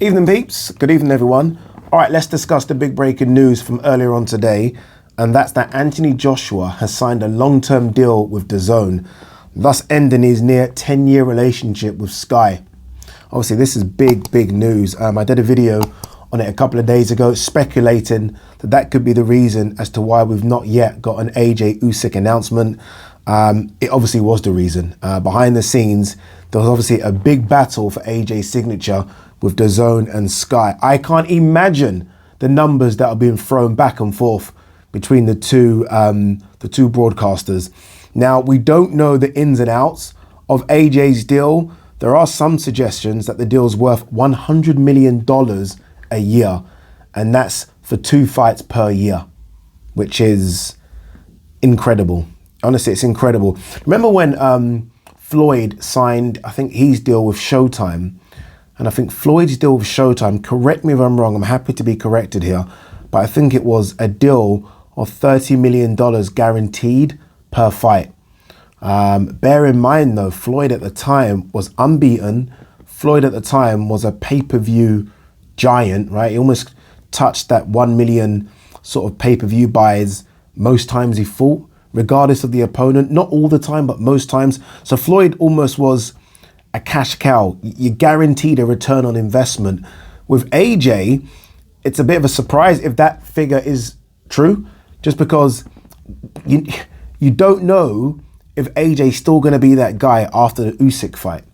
Evening peeps, good evening everyone. All right, let's discuss the big breaking news from earlier on today, and that's that Anthony Joshua has signed a long-term deal with Dazn, thus ending his near 10-year relationship with Sky. Obviously, this is big news. I did a video on it a couple of days ago speculating that could be the reason as to why we've not yet got an AJ Usyk announcement. It obviously was the reason. Behind the scenes, there was obviously a big battle for AJ's signature with Dazn and Sky. I can't imagine the numbers that are being thrown back and forth between the two broadcasters. Now, we don't know the ins and outs of AJ's deal. There are some suggestions that the deal's worth $100 million a year, and that's for 2 fights per year, which is incredible. Honestly, it's incredible. Remember when Floyd signed, I think, his deal with Showtime? And I think Floyd's deal with Showtime, correct me if I'm wrong, I'm happy to be corrected here, but I think it was a deal of $30 million guaranteed per fight. Bear in mind though, Floyd at the time was unbeaten. Floyd at the time was a pay-per-view giant, right? He almost touched that 1 million sort of pay-per-view buys most times he fought, regardless of the opponent. Not all the time, but most times. So Floyd almost was a cash cow. You guaranteed a return on investment. With AJ, it's a bit of a surprise if that figure is true, just because you don't know if AJ's still going to be that guy after the Usyk fight.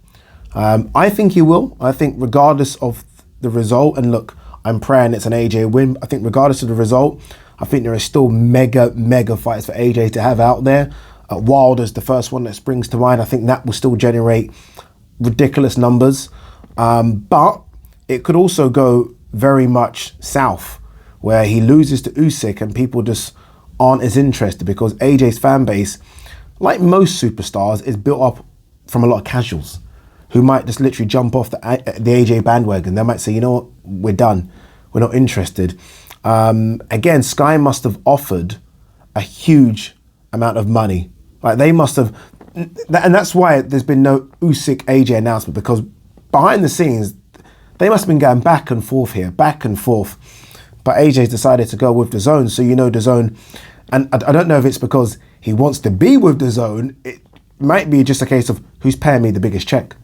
I think he will. I think regardless of the result, and look, I'm praying it's an AJ win. I think regardless of the result, I think there are still mega fights for AJ to have out there. Wilder's the first one that springs to mind. I think that will still generate ridiculous numbers. But it could also go very much south, where he loses to Usyk and people just aren't as interested, because AJ's fan base, like most superstars, is built up from a lot of casuals who might just literally jump off the AJ bandwagon. They might say, you know what, we're done. We're not interested. Again, Sky must have offered a huge amount of money. Like they must have, and that's why there's been no Usyk AJ announcement, because behind the scenes, they must have been going back and forth here, back and forth. But AJ's decided to go with Dazn. So, you know, Dazn, and I don't know if it's because he wants to be with Dazn. It might be just a case of who's paying me the biggest check.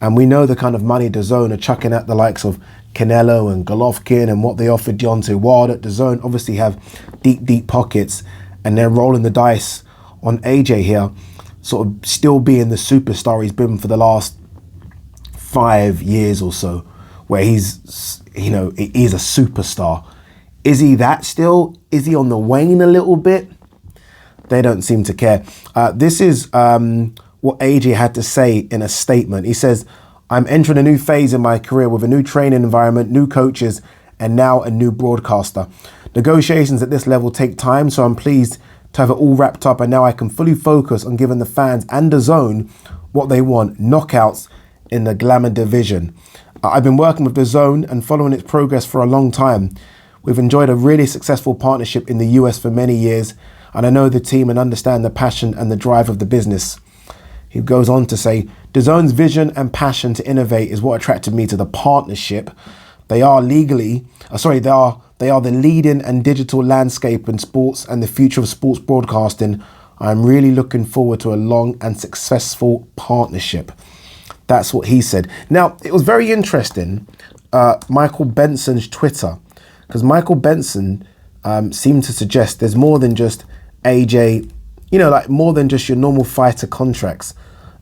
And we know the kind of money Dazn are chucking at the likes of Canelo and Golovkin and what they offered Deontay Wilder. Dazn obviously have deep pockets, and they're rolling the dice on AJ here, sort of still being the superstar he's been for the last 5 years or so, where he's, you know, he's a superstar. Is he that still? Is he on the wane a little bit? They don't seem to care. This is what AJ had to say in a statement. He says, "I'm entering a new phase in my career with a new training environment, new coaches, and now a new broadcaster. Negotiations at this level take time, so I'm pleased to have it all wrapped up, and now I can fully focus on giving the fans and Dazn what they want, knockouts in the glamour division. I've been working with Dazn and following its progress for a long time. We've enjoyed a really successful partnership in the US for many years, and I know the team and understand the passion and the drive of the business." He goes on to say, "Dazn's vision and passion to innovate is what attracted me to the partnership. They are the leading and digital landscape in sports and the future of sports broadcasting. I'm really looking forward to a long and successful partnership." That's what he said. Now, it was very interesting, Michael Benson's Twitter, because Michael Benson seemed to suggest there's more than just AJ, you know, like more than just your normal fighter contracts,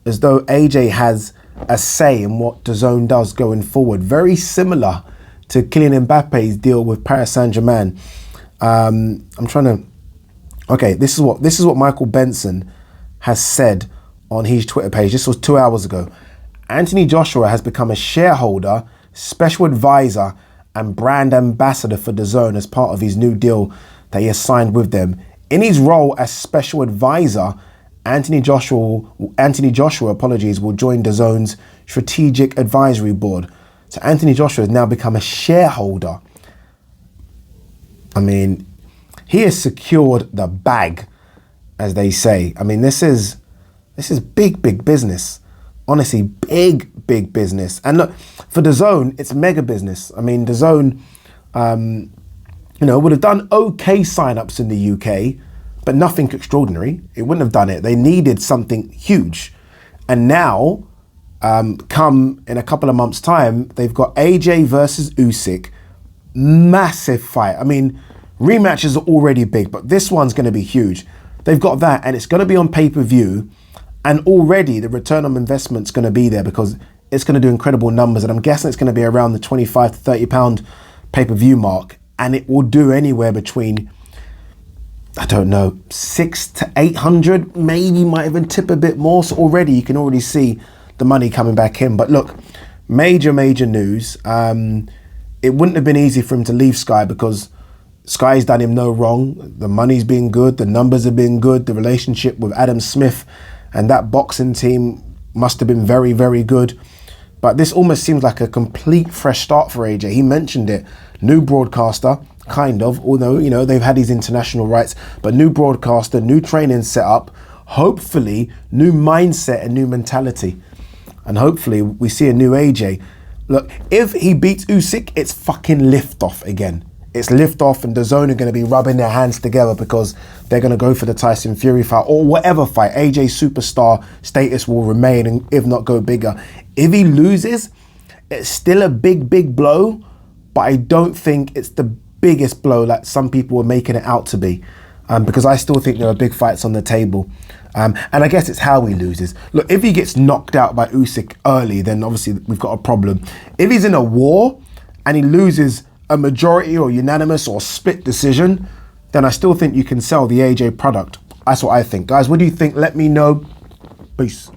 as though AJ has a say in what Dazn does going forward. Very similar to Kylian Mbappe's deal with Paris Saint-Germain. This is what Michael Benson has said on his Twitter page. This was 2 hours ago. "Anthony Joshua has become a shareholder, special advisor, and brand ambassador for Dazn as part of his new deal that he has signed with them. In his role as special advisor, Anthony Joshua, will join Dazn's strategic advisory board. So Anthony Joshua has now become a shareholder. I mean, he has secured the bag, as they say. I mean, this is big business. Honestly, big business. And look, for Dazn, it's mega business. I mean, Dazn, would have done okay sign-ups in the UK, but nothing extraordinary. It wouldn't have done it. They needed something huge. And now, come in a couple of months' time, they've got AJ versus Usyk. Massive fight. I mean, rematches are already big, but this one's going to be huge. They've got that, and it's going to be on pay-per-view. And already the return on investment's going to be there because it's going to do incredible numbers. And I'm guessing it's going to be around the 25 to 30 pound pay-per-view mark. And it will do anywhere between, I don't know, 600 to 800, maybe might even tip a bit more. So already you can already see the money coming back in. But look, major news. It wouldn't have been easy for him to leave Sky because Sky's done him no wrong. The money's been good. The numbers have been good. The relationship with Adam Smith and that boxing team must have been very good. But this almost seems like a complete fresh start for AJ. He mentioned it. New broadcaster, kind of, although, they've had these international rights, but new broadcaster, new training setup, hopefully new mindset and new mentality. And hopefully we see a new AJ. Look, if he beats Usyk, it's fucking liftoff again. It's liftoff, and Dazn are going to be rubbing their hands together because they're going to go for the Tyson Fury fight or whatever fight. AJ superstar status will remain, and if not go bigger. If he loses, it's still a big blow, but I don't think it's the biggest blow like some people were making it out to be, because I still think there are big fights on the table. And I guess it's how he loses. Look, if he gets knocked out by Usyk early, then obviously we've got a problem. If he's in a war and he loses a majority or unanimous or split decision, then I still think you can sell the AJ product. That's what I think. Guys, what do you think? Let me know. Peace.